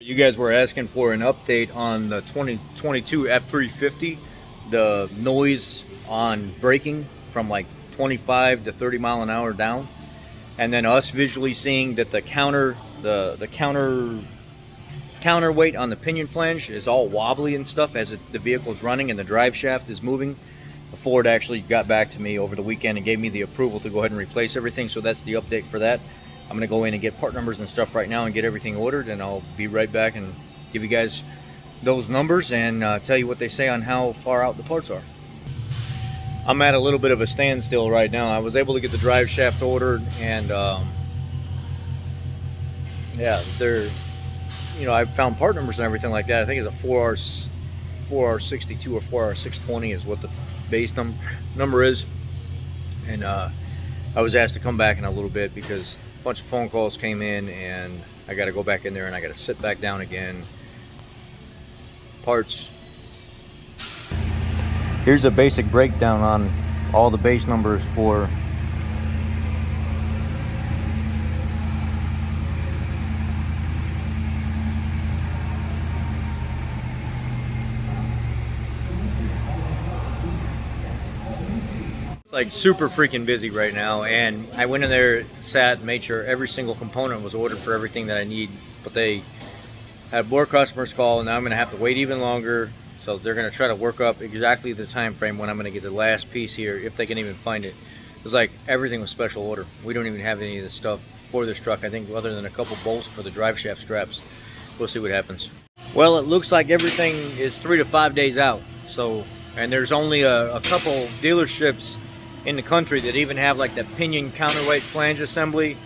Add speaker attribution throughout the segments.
Speaker 1: You guys were asking for an update on the 2022 F350, the noise on braking from like 25 to 30 mile an hour down, and then us visually seeing that the counterweight on the pinion flange is all wobbly and stuff as the vehicle's running and the drive shaft is moving. Ford actually got back to me over the weekend and gave me the approval to go ahead and replace everything, so that's the update for that. I'm going to go in and get part numbers and stuff right now and get everything ordered, and I'll be right back and give you guys those numbers and tell you what they say on how far out the parts are. I'm at a little bit of a standstill right now. I was able to get the drive shaft ordered, and yeah, they're, I found part numbers and everything like that. I think it's a 4R62 or 4R620 is what the base number is, and I was asked to come back in a little bit because a bunch of phone calls came in, and I got to go back in there and I got to sit back down again. Parts. Here's a basic breakdown on all the base numbers for like super freaking busy right now, and I went in there, sat, made sure every single component was ordered for everything that I need, but they had more customers call, and now I'm going to have to wait even longer, so they're going to try to work up exactly the time frame when I'm going to get the last piece here, if they can even find it. It's like everything was special order. We don't even have any of this stuff for this truck, I think, other than a couple bolts for the drive shaft straps. We'll see what happens. Well, it looks like everything is 3 to 5 days out, so, and there's only a couple dealerships in the country that even have like the pinion counterweight flange assembly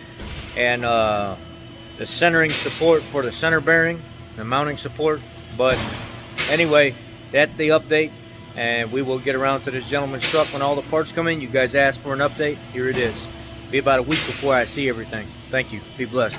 Speaker 1: and the centering support for the center bearing, the mounting support. But anyway, that's the update, and we will get around to this gentleman's truck when all the parts come in. You guys asked for an update, here it is. Be about a week before I see everything. Thank you, be blessed.